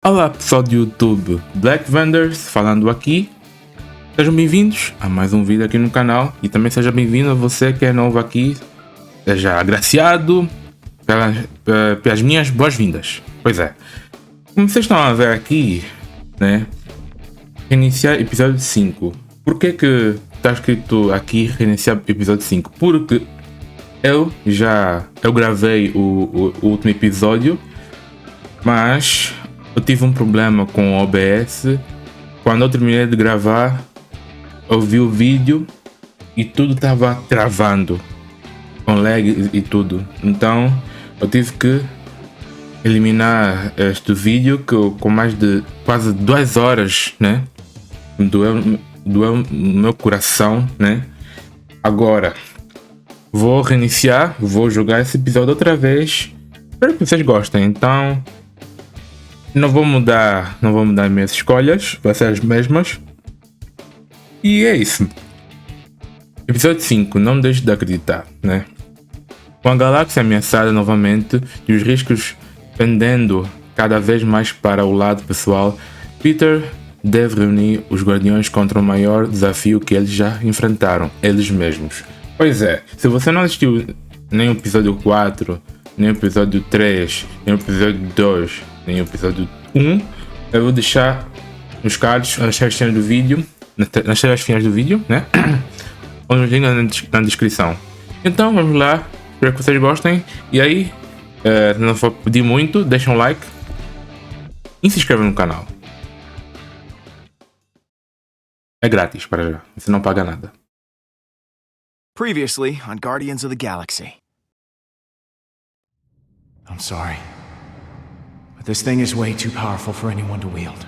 Olá pessoal do YouTube, Black Vendors falando aqui. Sejam bem-vindos a mais um vídeo aqui no canal e também seja bem-vindo a você que é novo aqui. Seja agraciado pelas minhas boas-vindas. Pois é, como vocês estão a ver aqui, né, iniciar episódio 5. Por que está escrito aqui reiniciar episódio 5? Porque eu gravei o último episódio, mas eu tive um problema com o OBS. Quando eu terminei de gravar, eu vi o vídeo e tudo estava travando, com lag e tudo. Então eu tive que eliminar este vídeo com mais de quase 2 horas, né? Doeu no meu coração, né? Agora vou reiniciar, vou jogar esse episódio outra vez. Espero que vocês gostem. Então não vou mudar minhas escolhas, vai ser as mesmas. E é isso. Episódio 5, não deixe de acreditar, né? Com a galáxia ameaçada novamente e os riscos pendendo cada vez mais para o lado pessoal, Peter deve reunir os Guardiões contra o maior desafio que eles já enfrentaram, eles mesmos. Pois é, se você não assistiu nem o episódio 4, nem o episódio 3, nem o episódio 2, nem o episódio 1, eu vou deixar nos cards, nas cenas do vídeo, nas cenas finais do vídeo, né? Ou nos links na descrição. Então vamos lá, espero que vocês gostem. E aí, não vou pedir muito, deixa um like e se inscreva no canal. É grátis para já, você não paga nada. Previously on Guardians of the Galaxy. I'm sorry, but this thing is way too powerful for anyone to wield.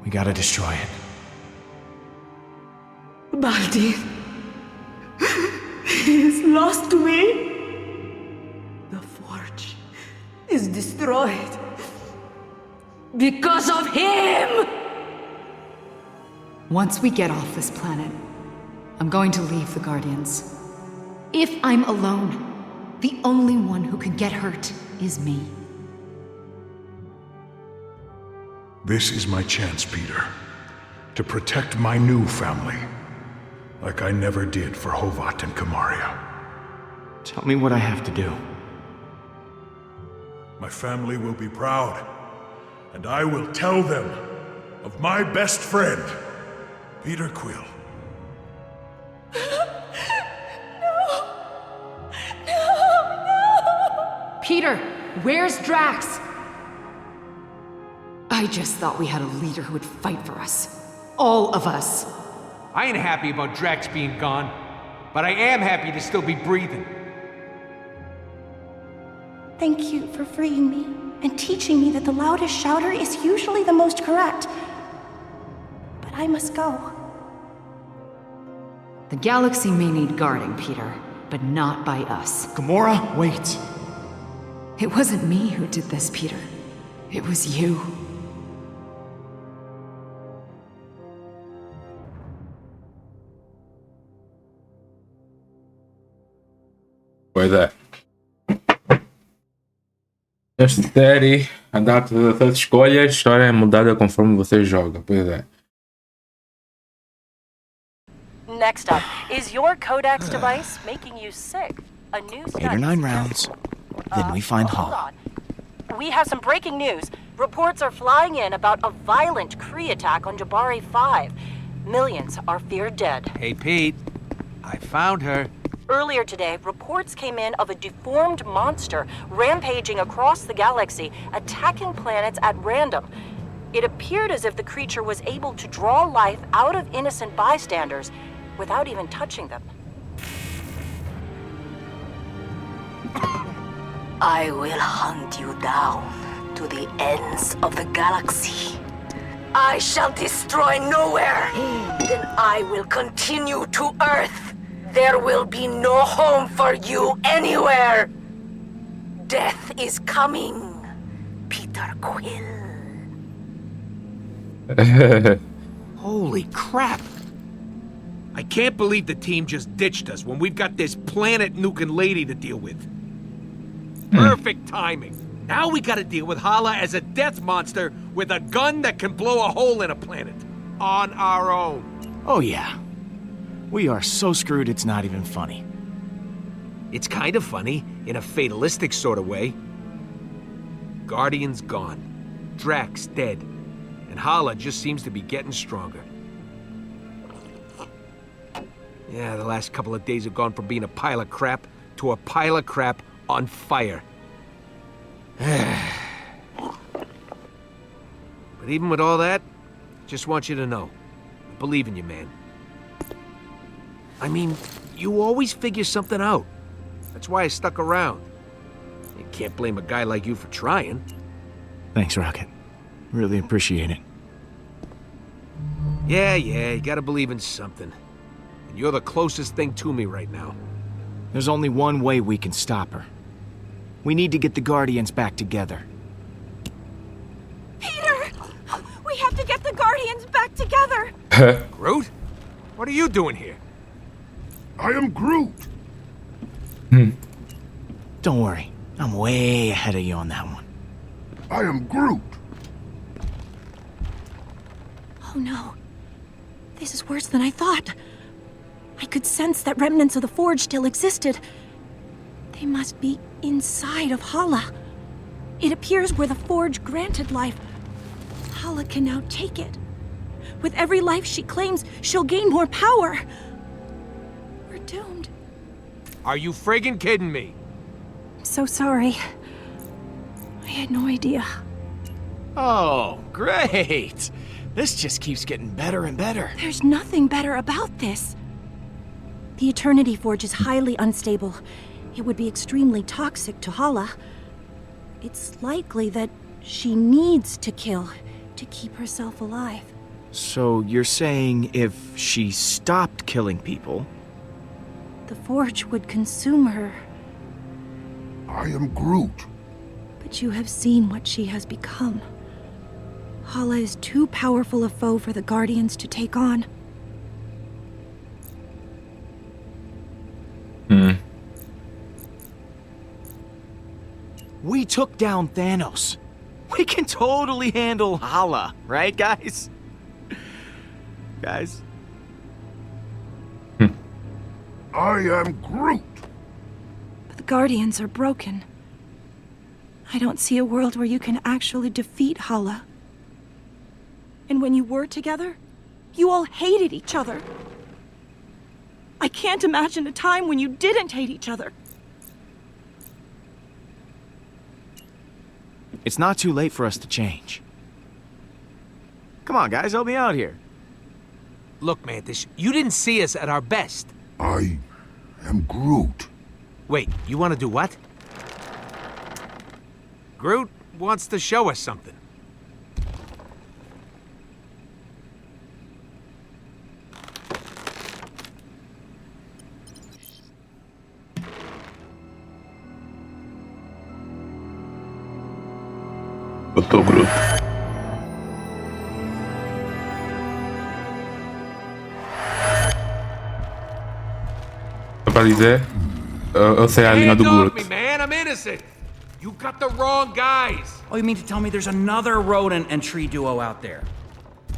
We gotta destroy it. Baldi, he is lost to me. The forge is destroyed because of him. Once we get off this planet, I'm going to leave the Guardians. If I'm alone, the only one who can get hurt is me. This is my chance, Peter, to protect my new family, like I never did for Hovat and Kamaria. Tell me what I have to do. My family will be proud, and I will tell them of my best friend, Peter Quill. Peter, where's Drax? I just thought we had a leader who would fight for us. All of us. I ain't happy about Drax being gone, but I am happy to still be breathing. Thank you for freeing me and teaching me that the loudest shouter is usually the most correct. But I must go. The galaxy may need guarding, Peter, but not by us. Gamora, wait. It wasn't me who did this, Peter. It was you. Pois é. Esta série adapta as suas escolhas, a história é mudada conforme você joga. Pois é. Next up, is your codex device making you sick? A new study. 8 or 9 rounds, then we find hold Hall. on. We have some breaking news. Reports are flying in about a violent Kree attack on Jabari 5. Millions are feared dead. Hey, Pete, I found her. Earlier today, reports came in of a deformed monster rampaging across the galaxy, attacking planets at random. It appeared as if the creature was able to draw life out of innocent bystanders without even touching them. I will hunt you down to the ends of the galaxy. I shall destroy nowhere. Then I will continue to Earth. There will be no home for you anywhere. Death is coming, Peter Quill. Holy crap! I can't believe the team just ditched us when we've got this planet-nuking lady to deal with. Perfect timing. Now we gotta deal with Hala as a death monster with a gun that can blow a hole in a planet. On our own. Oh yeah. We are so screwed it's not even funny. It's kind of funny, in a fatalistic sort of way. Guardian's gone. Drax dead. And Hala just seems to be getting stronger. Yeah, the last couple of days have gone from being a pile of crap to a pile of crap on fire. But even with all that, just want you to know, I believe in you, man. I mean, you always figure something out. That's why I stuck around. You can't blame a guy like you for trying. Thanks, Rocket. Really appreciate it. Yeah, you gotta believe in something. And you're the closest thing to me right now. There's only one way we can stop her. We need to get the Guardians back together. Peter! We have to get the Guardians back together! Groot? What are you doing here? I am Groot. Don't worry. I'm way ahead of you on that one. I am Groot. Oh no. This is worse than I thought. I could sense that remnants of the Forge still existed. They must be inside of Hala. It appears where the Forge granted life, Hala can now take it. With every life she claims, she'll gain more power. We're doomed. Are you friggin' kidding me? I'm so sorry. I had no idea. Oh, great! This just keeps getting better and better. There's nothing better about this. The Eternity Forge is highly unstable. It would be extremely toxic to Hala. It's likely that she needs to kill to keep herself alive. So you're saying if she stopped killing people... The Forge would consume her. I am Groot. But you have seen what she has become. Hala is too powerful a foe for the Guardians to take on. We took down Thanos. We can totally handle Hala, right, guys? Guys? I am Groot. But the Guardians are broken. I don't see a world where you can actually defeat Hala. And when you were together, you all hated each other. I can't imagine a time when you didn't hate each other. It's not too late for us to change. Come on, guys, help me out here. Look, Mantis, you didn't see us at our best. I am Groot. Wait, you want to do what? Groot wants to show us something. Eu tô Groot. Pra dizer, eu sei a língua do Hand off me, Groot. man, I'm innocent. You got the wrong guys. Oh, you mean to tell me there's another rodent and tree duo out there?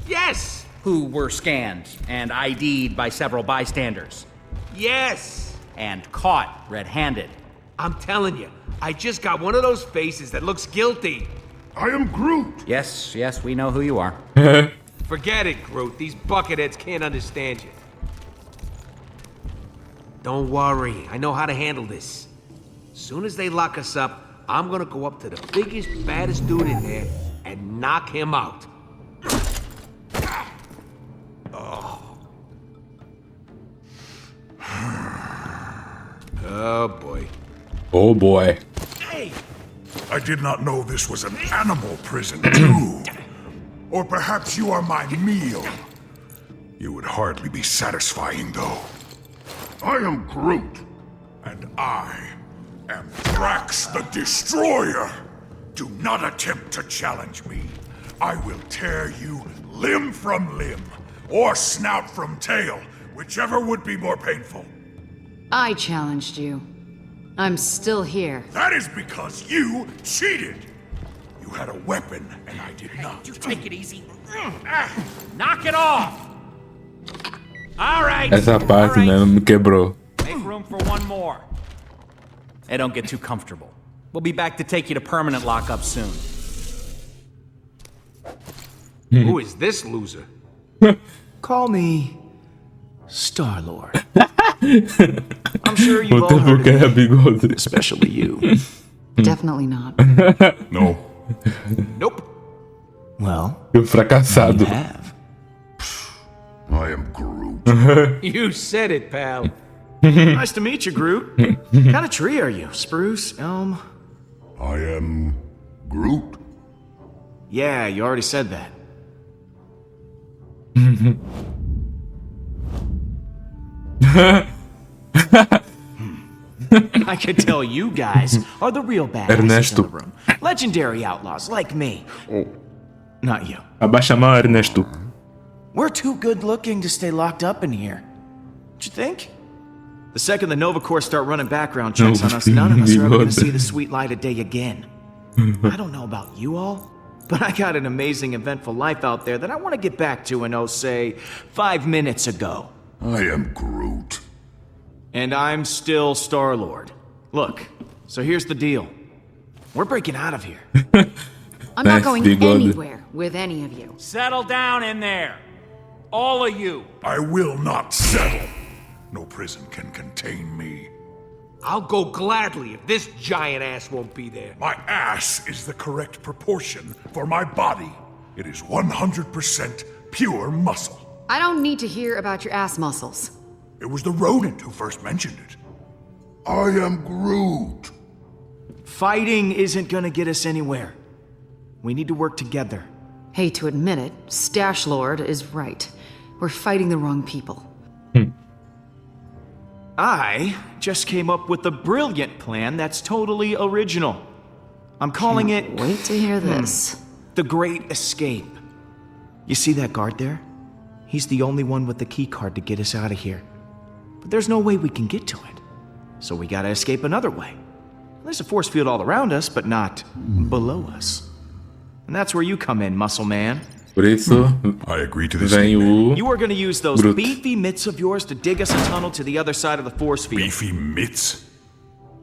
Yes. Who were scanned and ID'd by several bystanders? Yes. And caught red-handed? I'm telling you, I just got one of those faces that looks guilty. I am Groot. Yes, we know who you are. Forget it, Groot. These bucketheads can't understand you. Don't worry, I know how to handle this. As soon as they lock us up, I'm gonna go up to the biggest, baddest dude in there and knock him out. Oh boy. Oh boy. Hey! I did not know this was an animal prison, too. Or perhaps you are my meal. You would hardly be satisfying, though. I am Groot, and I am Drax the Destroyer. Do not attempt to challenge me. I will tear you limb from limb, or snout from tail, whichever would be more painful. I challenged you. I'm still here. That is because you cheated. You had a weapon, and I did not. You take it easy. Knock it off. All right. Essa parte mesmo me quebrou. Make room for one more. Hey, don't get too comfortable. We'll be back to take you to permanent lockup soon. Who is this loser? Call me Star-Lord. I'm sure you've all heard of me, bigode. especially you. Definitely not. No. Nope. Well, Eu fracassado. you have. I am Groot. You said it, pal. Nice to meet you, Groot. What kind of tree are you? Spruce, elm? I am Groot. Yeah, you already said that. I could tell you guys are the real badasses Ernesto. in the room. Legendary outlaws like me. Not you. Abaixa a mão, Ernesto. We're too good looking to stay locked up in here. Don't you think? The second the Nova Corps start running background checks on us, none of us are ever going to see the sweet light of day again. I don't know about you all, but I got an amazing, eventful life out there that I want to get back to in, say, 5 minutes ago. I am Groot. And I'm still Star-Lord. Look, so here's the deal. We're breaking out of here. I'm Nice, not going bigode. anywhere with any of you. Settle down in there. All of you. I will not settle. No prison can contain me. I'll go gladly if this giant ass won't be there. My ass is the correct proportion for my body. It is 100% pure muscle. I don't need to hear about your ass muscles. It was the rodent who first mentioned it. I am Groot. Fighting isn't gonna get us anywhere. We need to work together. Hate to admit it, Stash Lord is right. We're fighting the wrong people. I just came up with a brilliant plan that's totally original. I'm calling it Wait to hear this. The Great Escape. You see that guard there? He's the only one with the key card to get us out of here. But there's no way we can get to it. So we gotta escape another way. There's a force field all around us, but not below us. And that's where you come in, Muscle Man. Por isso, I agree to this. vem o You are gonna use those Groot. beefy mitts of yours to dig us a tunnel to the other side of the force field. Beefy mitts.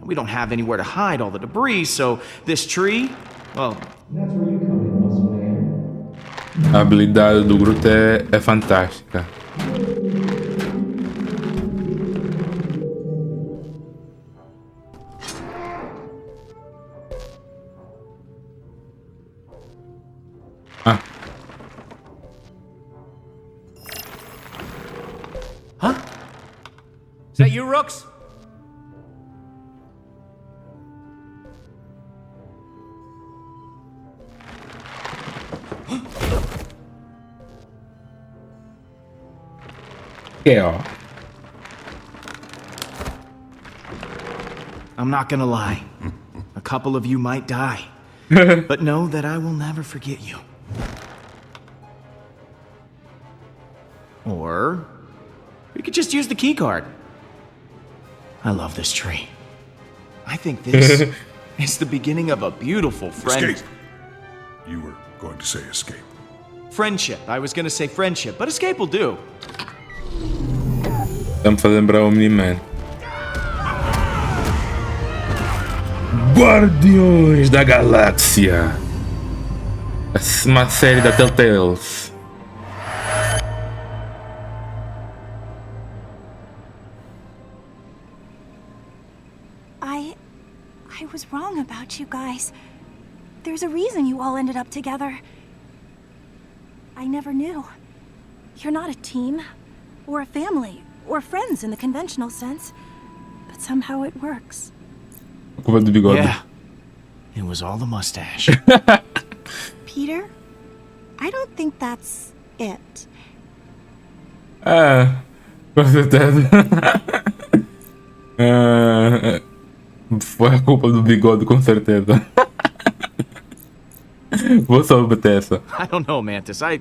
We don't have anywhere to hide all the debris, so this tree, well, that's where you come in, Muscle Man. a habilidade do Groot é fantástica. Ah, Is that you, Rooks? que ó. I'm not gonna lie. A couple of you might die. But know that I will never forget you. Or we could just use the key card. I love this tree. I think this is the beginning of a beautiful Escape. You were going to say escape. friendship. I was gonna say friendship, but escape will do. Estamos a lembrar o Omni-Man. Guardiões da Galáxia. Uma série da Telltale. I was wrong about you guys. There's a reason you all ended up together. I never knew. You're not a team, or a family, or friends in the conventional sense. But somehow it works. Culpa do bigode. Yeah. It was all the mustache. Peter? I don't think that's it. Ah, com certeza. Foi a culpa do bigode, com certeza. Vou só bater essa. I don't know, Mantis. I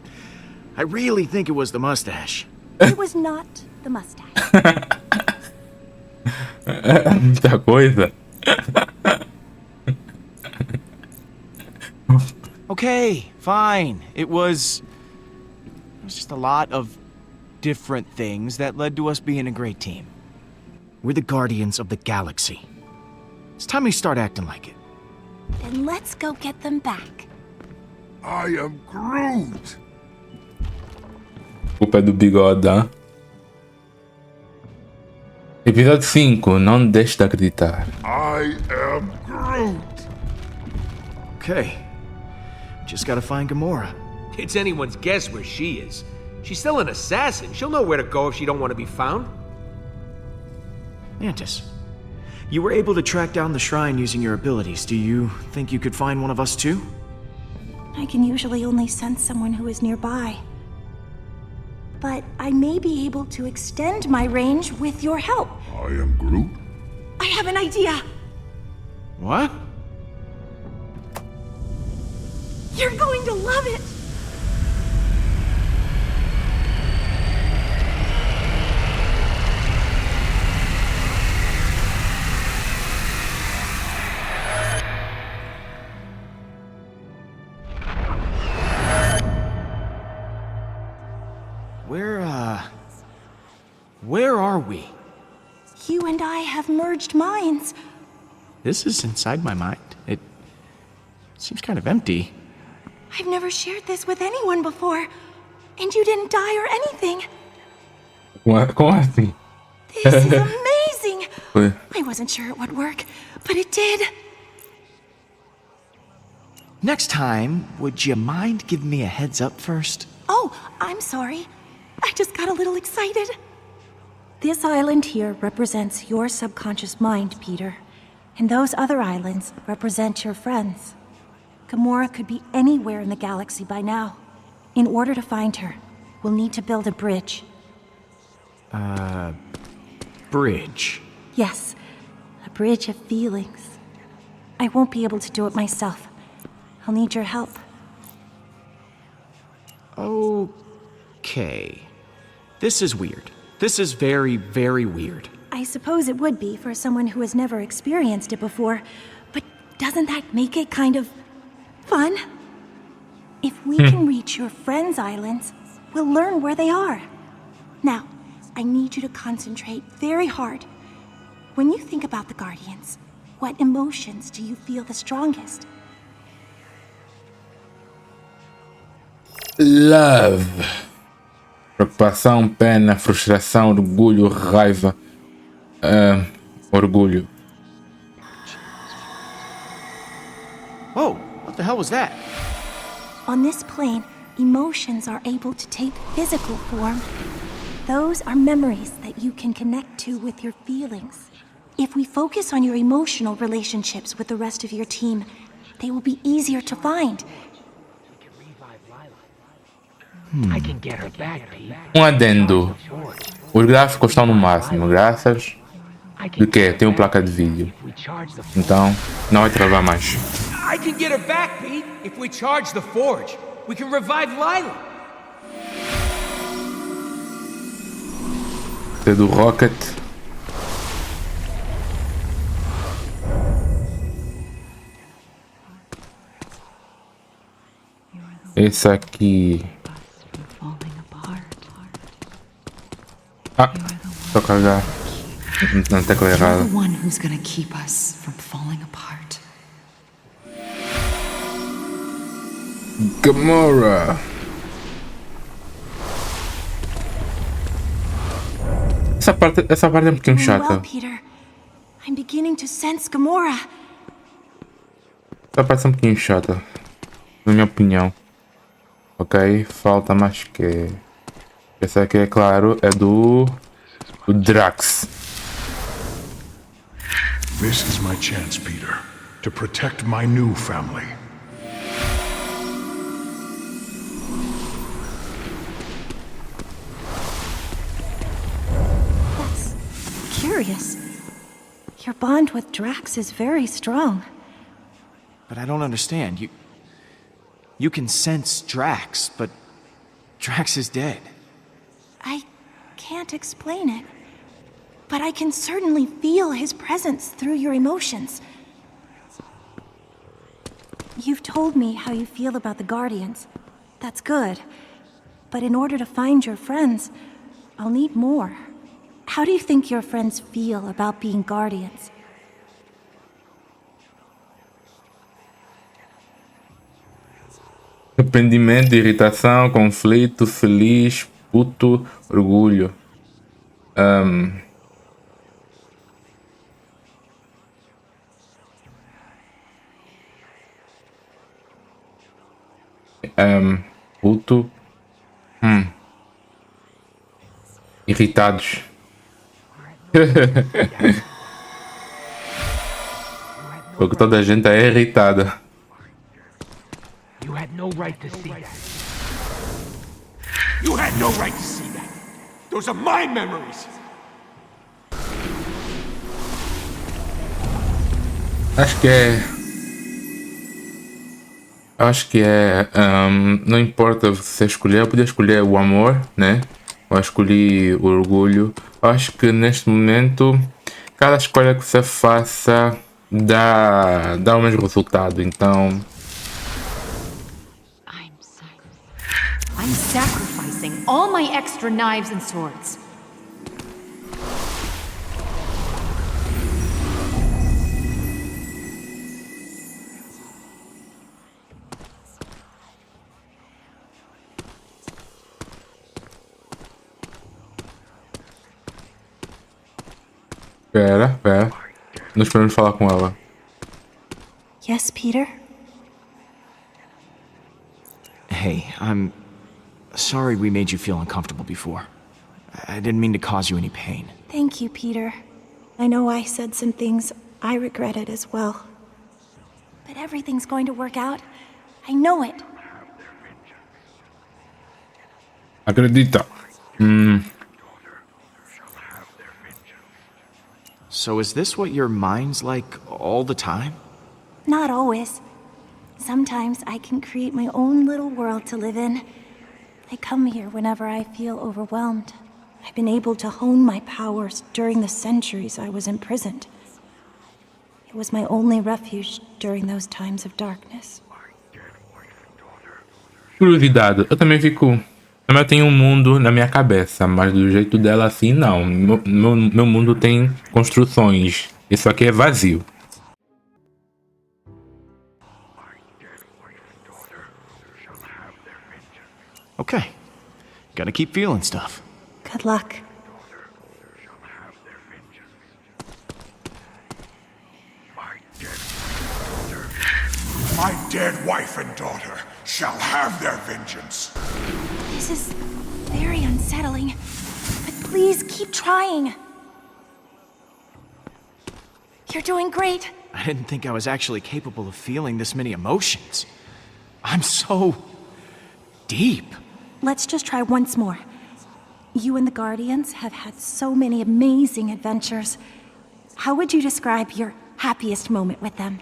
really think it was the mustache. It was not the mustache. Muita coisa. Okay, fine. It was just a lot of different things that led to us being a great team. We're the Guardians of the Galaxy. It's time we start acting like it. Then let's go get them back. I am Groot. Culpa é do bigode, hein? Episódio 5. Não deixe de acreditar. I am Groot. Okay. Just gotta find Gamora. It's anyone's guess where she is. She's still an assassin. She'll know where to go if she don't want to be found. Mantis, you were able to track down the shrine using your abilities. Do you think you could find one of us too? I can usually only sense someone who is nearby. But I may be able to extend my range with your help. I am Groot. I have an idea. What? You're going to love it. Where are we? You and I have merged minds. This is inside my mind. It seems kind of empty. I've never shared this with anyone before, and you didn't die or anything. Como assim? This is amazing. I wasn't sure it would work, but it did. Next time, would you mind giving me a heads up first? Oh, I'm sorry. I just got a little excited. This island here represents your subconscious mind, Peter. And those other islands represent your friends. Gamora could be anywhere in the galaxy by now. In order to find her, we'll need to build a bridge. Bridge. Yes, a bridge of feelings. I won't be able to do it myself. I'll need your help. Okay. This is weird. This is very, very weird. I suppose it would be for someone who has never experienced it before, but doesn't that make it kind of fun? If we can reach your friends' islands, we'll learn where they are. Now, I need you to concentrate very hard. When you think about the Guardians, what emotions do you feel the strongest? Love. Preocupação, pena, frustração, orgulho, raiva. Orgulho. Whoa, what the hell was that? On this plane, emotions are able to take physical form. Those are memories that you can connect to with your feelings. If we focus on your emotional relationships with the rest of your team, they will be easier to find. Adendo. Os gráficos estão no máximo, graças do que tem placa de vídeo. Então, não vai travar mais. I can get her back, Pete. If we charge the forge, we can revive Lila. É do Rocket. Esse aqui. Tô carregar. Não tecla errada. The one who's gonna keep us from falling apart. Gamora. Essa parte é um pouquinho chata. Well, Peter, I'm beginning to sense Gamora. Essa parte é um pouquinho chata, na minha opinião. Ok, falta mais que. Esse aqui, é claro, é do Drax. This is my chance, Peter, to protect my new family. That's curious. Your bond with Drax is very strong. But I don't understand. You can sense Drax, but Drax is dead. I can't explain it. but I can certainly feel his presence through your emotions. You've told me how you feel about the Guardians. That's good. But in order to find your friends, I'll need more. How do you think your friends feel about being Guardians? Arrependimento, irritação, conflito, feliz, puto, orgulho. Puto. Irritados. Porque toda a gente é irritada. You had no right to see that. You had no right to see that. Those are my memories. Acho que é. Não importa você escolher, eu podia escolher o amor, né? Eu escolhi o orgulho. Acho que neste momento, cada escolha que você faça dá o mesmo resultado, então. I'm sacrificing all my extra knives and swords. Pera. Nós podemos falar com ela. Yes, Peter? Hey, I'm sorry we made you feel uncomfortable before. I didn't mean to cause you any pain. Thank you, Peter. I know I said some things I regretted as well. But everything's going to work out. I know it. Acredita. So is this what your mind's like all the time? Not always. Sometimes I can create my own little world to live in. I come here whenever I feel overwhelmed. I've been able to hone my powers during the centuries I was imprisoned. It was my only refuge during those times of darkness. Curiosidade, eu também tenho um mundo na minha cabeça, mas do jeito dela assim, não. Meu mundo tem construções. Isso aqui é vazio. Okay. Gotta keep feeling stuff. Good luck. My dead wife and daughter shall have their vengeance. This is very unsettling, but please keep trying. You're doing great. I didn't think I was actually capable of feeling this many emotions. I'm so deep. Let's just try once more. You and the Guardians have had so many amazing adventures. How would you describe your happiest moment with them?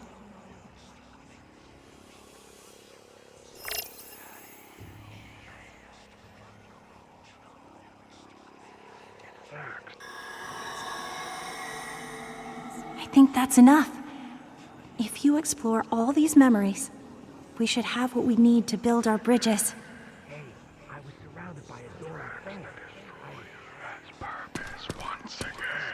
I think that's enough. If you explore all these memories, we should have what we need to build our bridges. I was surrounded by adoring fans. Purpose once again.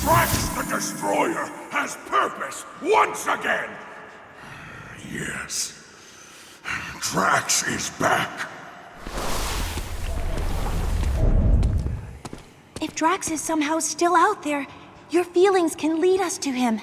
Drax the Destroyer has purpose once again! Yes. Drax is back. If Drax is somehow still out there, your feelings can lead us to him.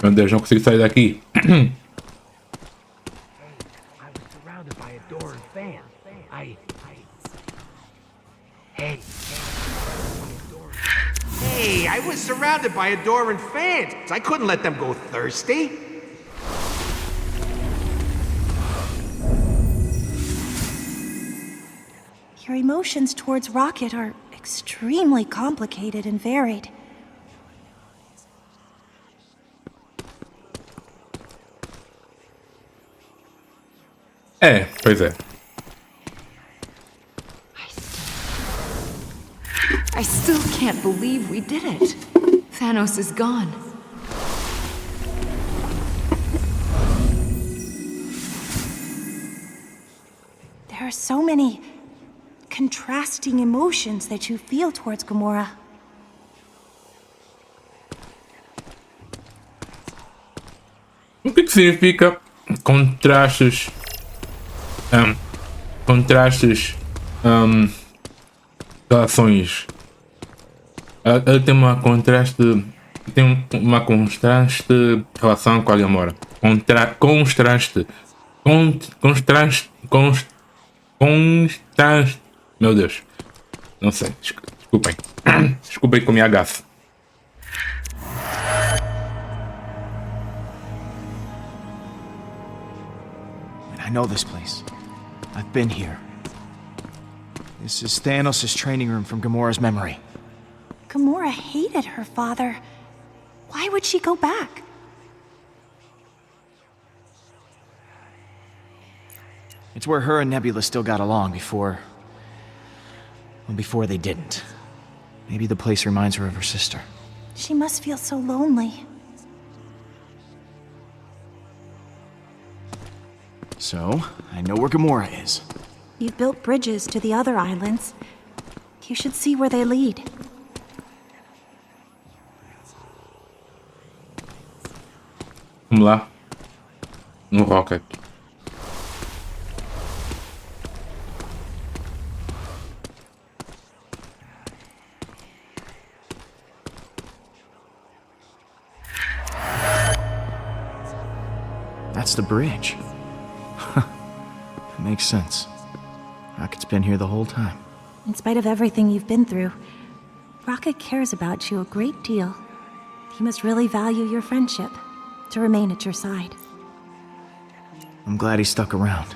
Meu Deus, não consigo sair daqui. I was surrounded by adoring fans. Hey, I was surrounded by adoring fans. I couldn't let them go thirsty. Your emotions towards Rocket are extremely complicated and varied. Pois é. I still can't believe we did it. Thanos is gone. There are so many contrasting emotions that you feel towards Gamora. O que significa contrastes? Relações. Ele tem uma contraste relação com a Gamora. Contraste. Meu Deus. Não sei. Desculpem. Desculpem com minha gafe. I know this place. I've been here. This is Thanos' training room from Gamora's memory. Gamora hated her father. Why would she go back? It's where her and Nebula still got along before they didn't. Maybe the place reminds her of her sister. She must feel so lonely. So, I know where Gamora is. You've built bridges to the other islands. You should see where they lead. Vamos lá. No Rocket. That's the bridge. Makes sense. Rocket's been here the whole time. In spite of everything you've been through, Rocket cares about you a great deal. He must really value your friendship to remain at your side. I'm glad he stuck around.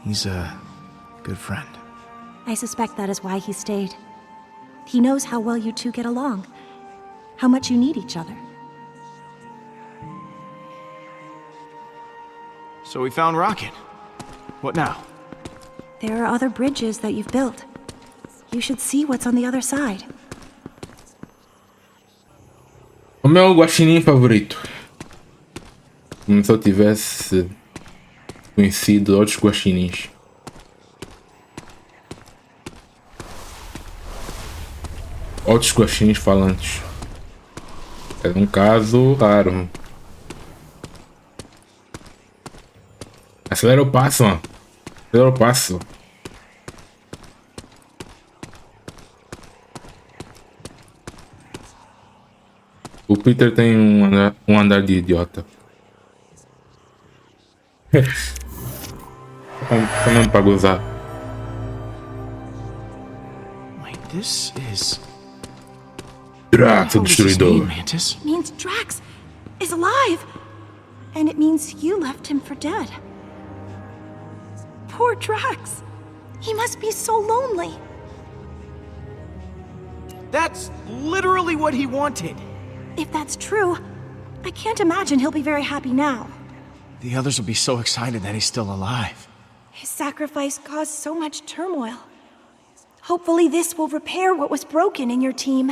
He's a good friend. I suspect that is why he stayed. He knows how well you two get along, how much you need each other. So we found Rocket. What now? There are other bridges that you've built. You should see what's on the other side. O meu guaxinim favorito. Como se eu tivesse conhecido outros guaxinins. Outros guaxinins falantes. É um caso raro. Acelera o passo, mano. Acelera o passo. O Peter tem um andar de idiota. Também pra gozar. Wait, this is... Drax, o What does this mean, destruidor. Mantis? It means Drax is alive! And it means you left him for dead. Poor Drax. He must be so lonely. That's literally what he wanted. If that's true, I can't imagine he'll be very happy now. The others will be so excited that he's still alive. His sacrifice caused so much turmoil. Hopefully this will repair what was broken in your team.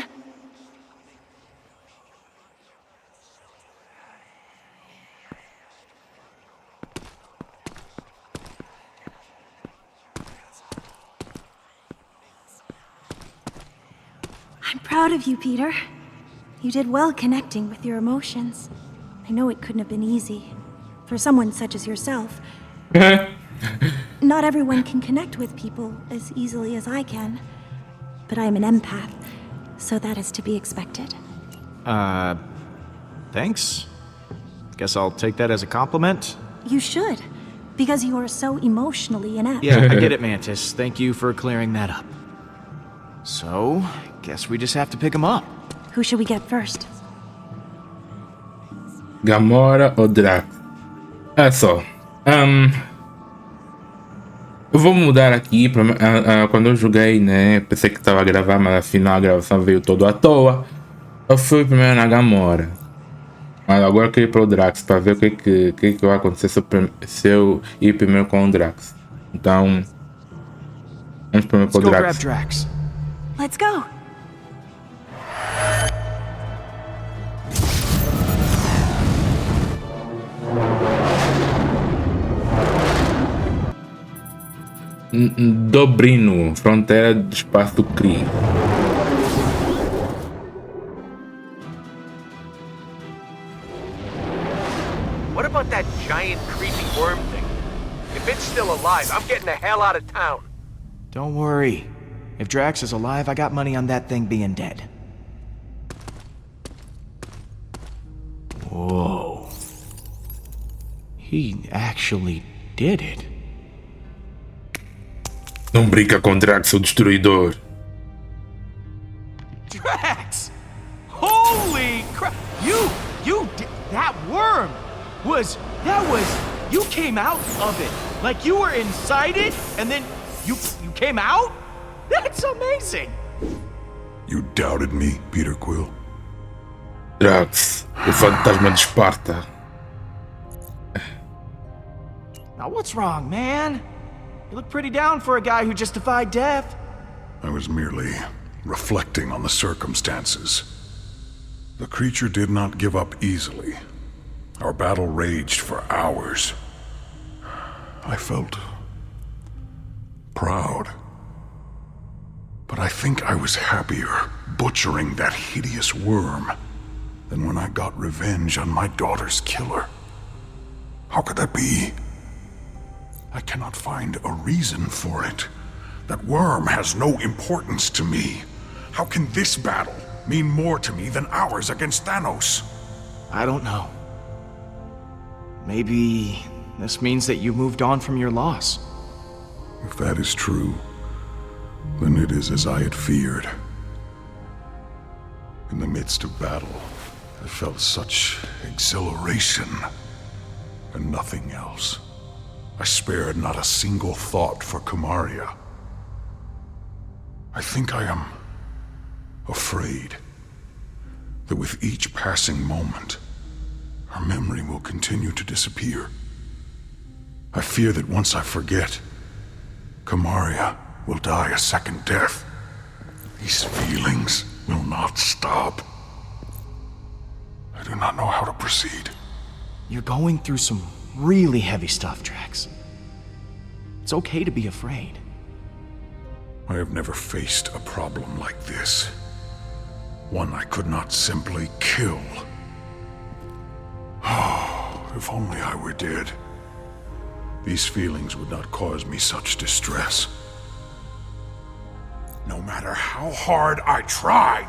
I'm proud of you, Peter. You did well connecting with your emotions. I know it couldn't have been easy. For someone such as yourself. Not everyone can connect with people as easily as I can. But I'm an empath, so that is to be expected. Thanks. Guess I'll take that as a compliment. You should, because you are so emotionally inept. Yeah, I get it, Mantis. Thank you for clearing that up. So, guess we just have to pick him up. Who should we get first? Gamora ou Drax? É só. Eu vou mudar aqui, quando eu joguei, né, pensei que estava a gravar, mas afinal a gravação veio todo à toa. Eu fui primeiro na Gamora, mas agora eu queria ir para o Drax, para ver o que vai acontecer se eu ir primeiro com o Drax. Então, vamos primeiro para o Drax. Let's go. Dobrino, fronteira do espaço do Kree. What about that giant creepy worm thing? If it's still alive, I'm getting the hell out of town. Don't worry. If Drax is alive, I got money on that thing being dead. Whoa. He actually did it. Não brinca com Drax, o destruidor. Drax! Holy crap! You did that worm you came out of it. Like you were inside it and then you came out? That's amazing. You doubted me, Peter Quill? Drax, o fantasma de Esparta. Now what's wrong, man? You look pretty down for a guy who just defied death. I was merely reflecting on the circumstances. The creature did not give up easily. Our battle raged for hours. I felt proud. But I think I was happier butchering that hideous worm than when I got revenge on my daughter's killer. How could that be? I cannot find a reason for it. That worm has no importance to me. How can this battle mean more to me than ours against Thanos? I don't know. Maybe this means that you moved on from your loss. If that is true, then it is as I had feared. In the midst of battle, I felt such exhilaration and nothing else. I spared not a single thought for Kamaria. I think I am afraid that with each passing moment, her memory will continue to disappear. I fear that once I forget, Kamaria will die a second death. These feelings will not stop. I do not know how to proceed. You're going through some really heavy stuff, Drax. It's okay to be afraid. I have never faced a problem like this. One I could not simply kill. Oh, if only I were dead. These feelings would not cause me such distress. No matter how hard I tried.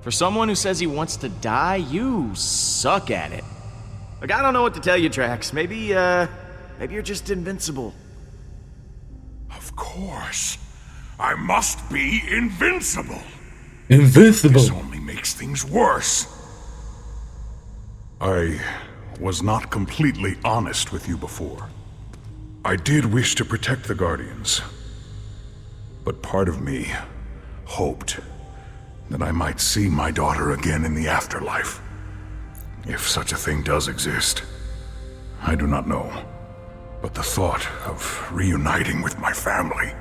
For someone who says he wants to die, you suck at it. Like, I don't know what to tell you, Drax. Maybe you're just invincible. Of course. I must be invincible. Invincible. This only makes things worse. I was not completely honest with you before. I did wish to protect the Guardians. But part of me hoped that I might see my daughter again in the afterlife. If such a thing does exist, I do not know. But the thought of reuniting with my family...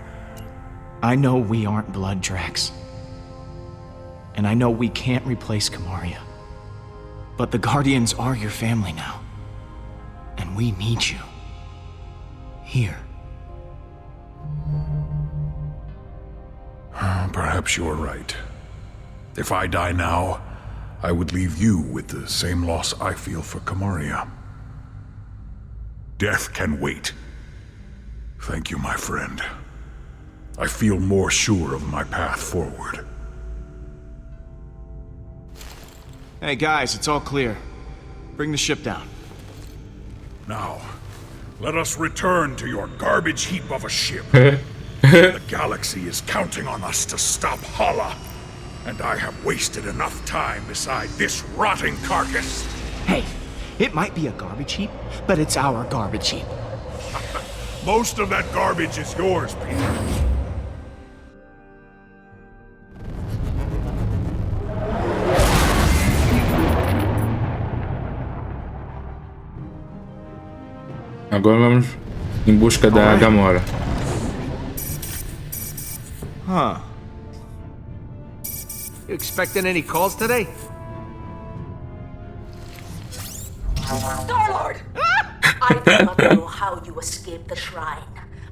I know we aren't blood, Drax. And I know we can't replace Kamaria. But the Guardians are your family now. And we need you. Here. Perhaps you are right. If I die now, I would leave you with the same loss I feel for Kamaria. Death can wait. Thank you, my friend. I feel more sure of my path forward. Hey guys, it's all clear. Bring the ship down. Now, let us return to your garbage heap of a ship. The galaxy is counting on us to stop Hala. And I have wasted enough time beside this rotting carcass. Hey, It might be a garbage heap, but it's our garbage heap. Most of that garbage is yours, Peter. Agora vamos em busca da Gamora. Huh. You expecting any calls today? Star-Lord! I do not know how you escaped the shrine,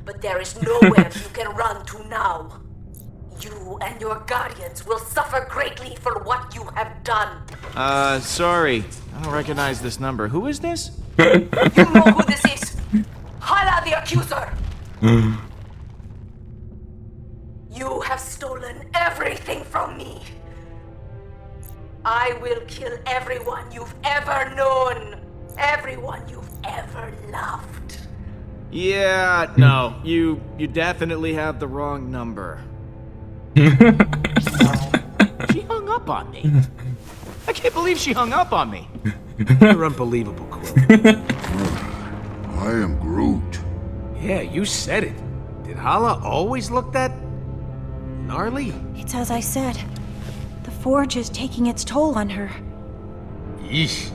but there is nowhere you can run to now. You and your guardians will suffer greatly for what you have done. Sorry. I don't recognize this number. Who is this? You know who this is. Hala the Accuser. You have stolen everything from me. I will kill everyone you've ever known. Everyone you've ever loved. Yeah, no. You definitely have the wrong number. She hung up on me. I can't believe she hung up on me. You're unbelievable, Quill. I am Groot. Yeah, you said it. Did Hala always look that gnarly? It's as I said. The Forge is taking its toll on her. Yeesh.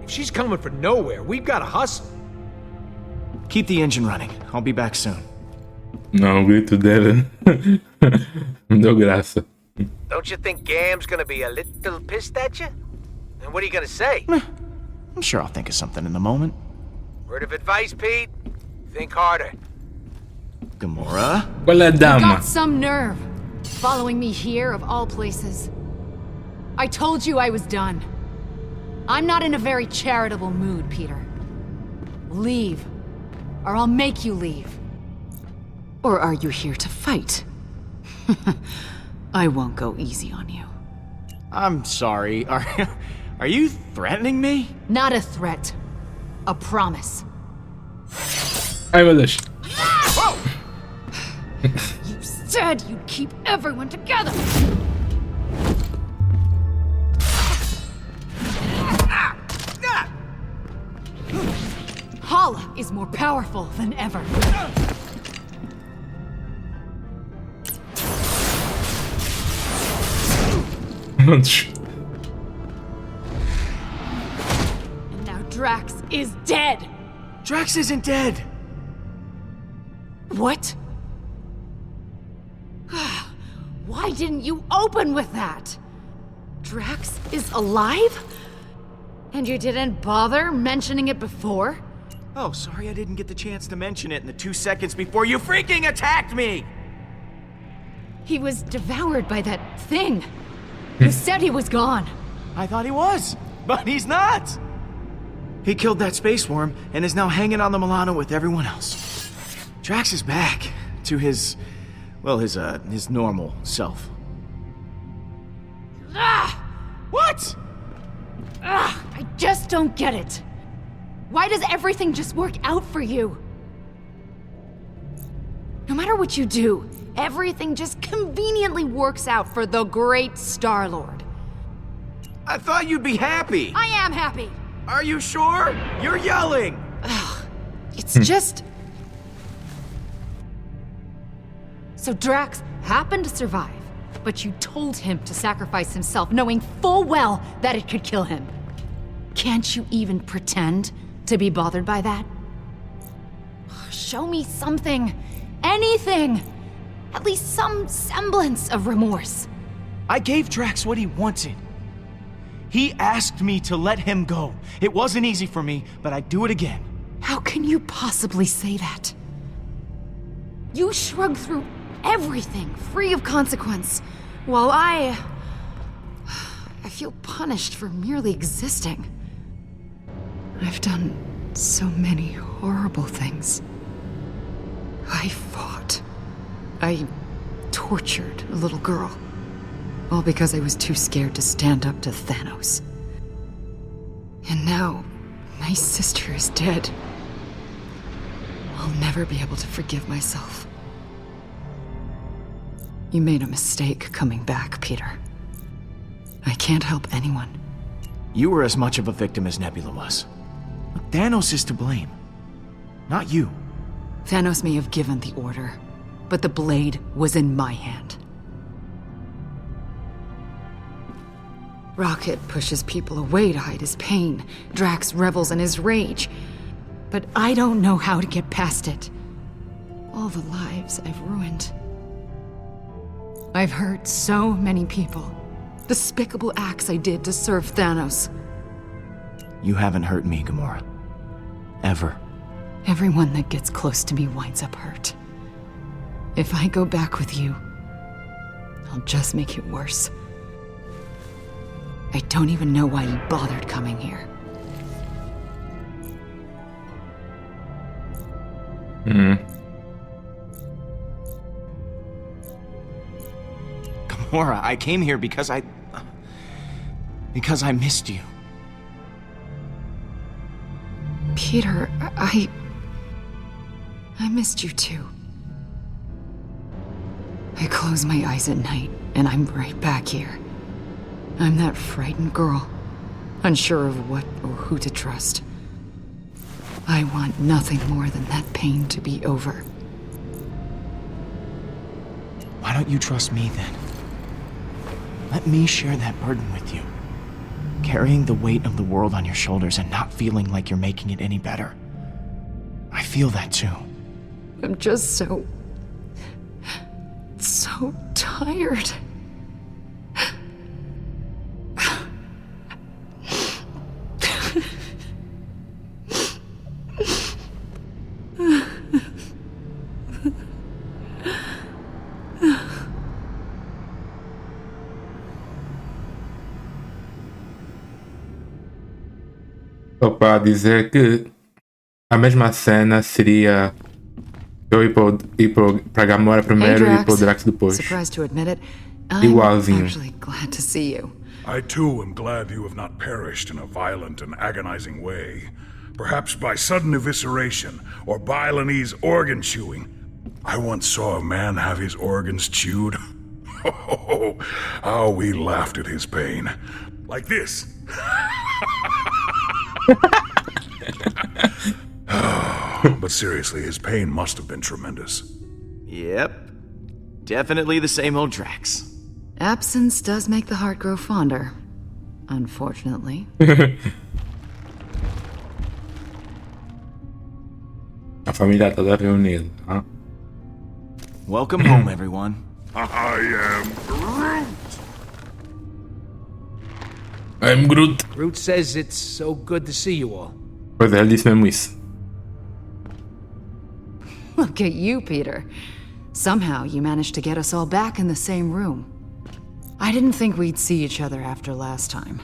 If she's coming from nowhere, we've got to hustle. Keep the engine running. I'll be back soon. Não, o grito dela me deu graça. Don't you think Gam's gonna be a little pissed at you? And what are you gonna say? I'm sure I'll think of something in the moment. Word of advice, Pete? Think harder. Gamora? Qual é a You dama? got some nerve. Following me here, of all places. I told you I was done. I'm not in a very charitable mood, Peter. Leave, or I'll make you leave. Or are you here to fight? I won't go easy on you. I'm sorry. Are you threatening me? Not a threat. A promise. Ai meu Deus. You said you'd keep everyone together! Hala is more powerful than ever. And now Drax is dead! Drax isn't dead! What? Why didn't you open with that? Drax is alive? And you didn't bother mentioning it before? Oh, sorry I didn't get the chance to mention it in the 2 seconds before you freaking attacked me! He was devoured by that thing. You said he was gone. I thought he was, but he's not! He killed that space worm and is now hanging on the Milano with everyone else. Drax is back to his normal self. Ah! What? I just don't get it. Why does everything just work out for you? No matter what you do, everything just conveniently works out for the great Star-Lord. I thought you'd be happy. I am happy. Are you sure? You're yelling. It's just... So Drax happened to survive, but you told him to sacrifice himself, knowing full well that it could kill him. Can't you even pretend to be bothered by that? Show me something. Anything. At least some semblance of remorse. I gave Drax what he wanted. He asked me to let him go. It wasn't easy for me, but I'd do it again. How can you possibly say that? You shrugged through everything, free of consequence, while I feel punished for merely existing. I've done so many horrible things. I fought. I tortured a little girl. All because I was too scared to stand up to Thanos. And now, my sister is dead. I'll never be able to forgive myself. You made a mistake coming back, Peter. I can't help anyone. You were as much of a victim as Nebula was. Thanos is to blame, not you. Thanos may have given the order, but the blade was in my hand. Rocket pushes people away to hide his pain. Drax revels in his rage. But I don't know how to get past it. All the lives I've ruined. I've hurt so many people. Despicable acts I did to serve Thanos. You haven't hurt me, Gamora. Ever. Everyone that gets close to me winds up hurt. If I go back with you, I'll just make it worse. I don't even know why you bothered coming here. Gamora, I came here because I missed you. Peter, I missed you too. I close my eyes at night, and I'm right back here. I'm that frightened girl, unsure of what or who to trust. I want nothing more than that pain to be over. Why don't you trust me then? Let me share that burden with you. Carrying the weight of the world on your shoulders and not feeling like you're making it any better. I feel that too. I'm just so tired. Só para dizer que a mesma cena seria eu ir para Gamora primeiro e para o Drax depois. Surprised to admit it. Igualzinho. I'm actually glad to see you. I too am glad you have not perished in a violent and agonizing way. Perhaps by sudden evisceration or Balinese organ chewing. I once saw a man have his organs chewed. Oh, how we laughed at his pain. Like this. But seriously, his pain must have been tremendous. Yep. Definitely the same old Drax. Absence does make the heart grow fonder. Unfortunately. A família toda reunida, huh? Welcome home, everyone. I am Groot. I'm Groot. Groot says it's so good to see you all. Pois é, ele disse mesmo isso. Look at you, Peter. Somehow you managed to get us all back in the same room. I didn't think we'd see each other after last time.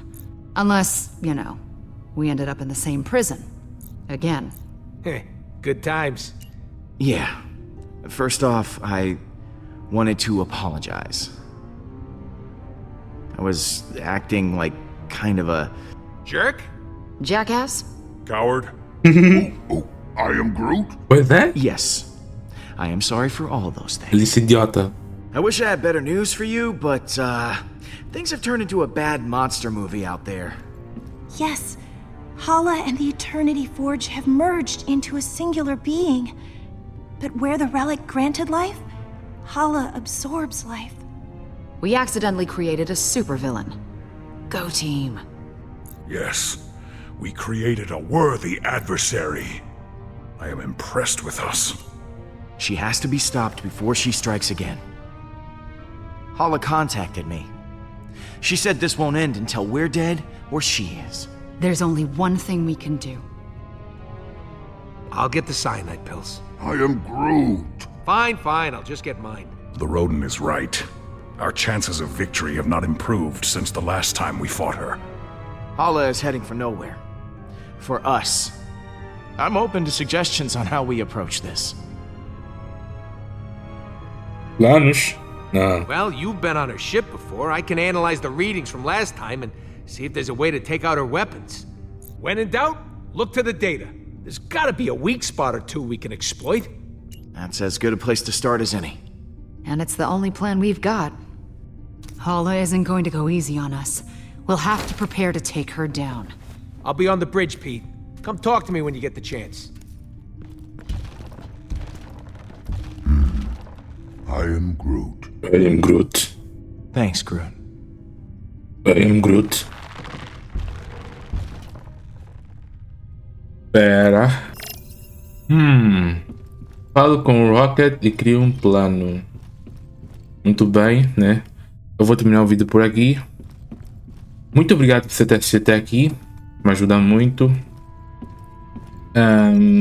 Unless, you know, we ended up in the same prison. Again. Good times. Yeah. First off, I wanted to apologize. I was acting like kind of a Jerk? Jackass? Coward. Oh, I am Groot. Pois é? Yes. I am sorry for all of those Ele things. disse idiota. I wish I had better news for you, but things have turned into a bad monster movie out there. Yes, Hala and the Eternity Forge have merged into a singular being. But where the relic granted life, Hala absorbs life. We accidentally created a supervillain. Go team. Yes, we created a worthy adversary. I am impressed with us. She has to be stopped before she strikes again. Hala contacted me. She said this won't end until we're dead or she is. There's only one thing we can do. I'll get the cyanide pills. I am Groot. Fine, I'll just get mine. The rodent is right. Our chances of victory have not improved since the last time we fought her. Hala is heading for nowhere. For us. I'm open to suggestions on how we approach this. Planos? Não. Well, you've been on her ship before. I can analyze the readings from last time and see if there's a way to take out her weapons. When in doubt, look to the data. There's gotta be a weak spot or two we can exploit. That's as good a place to start as any. And it's the only plan we've got. Hala isn't going to go easy on us. We'll have to prepare to take her down. I'll be on the bridge, Pete. Come talk to me when you get the chance. I am Groot. I am Groot. Thanks, Groot. I am Groot. Pera. Falo com o Rocket e crio um plano. Muito bem, né? Eu vou terminar o vídeo por aqui. Muito obrigado por você ter assistido até aqui. Me ajuda muito.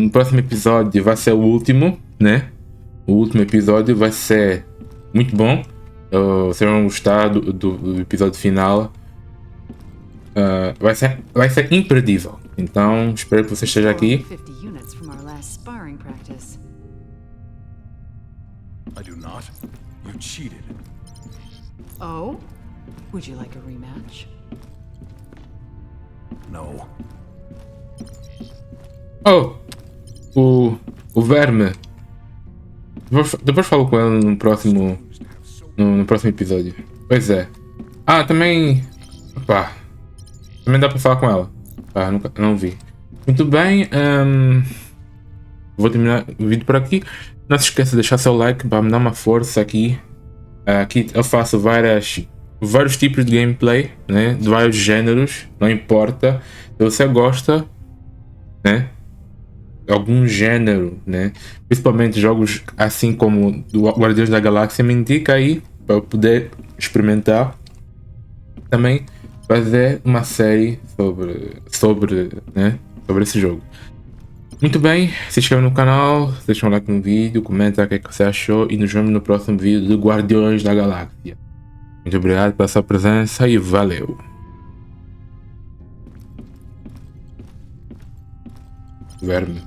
O próximo episódio vai ser o último, né? O último episódio vai ser muito bom. Vocês vão gostar do episódio final. Vai ser imperdível. Então, espero que você esteja aqui. I do not. You cheated. Oh? Would you like a rematch? No. Oh! O verme. Depois falo com ele no próximo episódio. Pois é. Também... Opa. Também dá para falar com ela. Não vi. Muito bem. Vou terminar o vídeo por aqui. Não se esqueça de deixar seu like para me dar uma força aqui. Aqui eu faço vários tipos de gameplay, né? De vários géneros. Não importa. Se você gosta, né? Algum gênero, né? Principalmente jogos assim como do Guardiões da Galáxia, me indica aí para eu poder experimentar. Também fazer uma série sobre esse jogo. Muito bem, se inscreva no canal, deixa um like no vídeo, comenta o que você achou e nos vemos no próximo vídeo do Guardiões da Galáxia. Muito obrigado pela sua presença e valeu! Verme.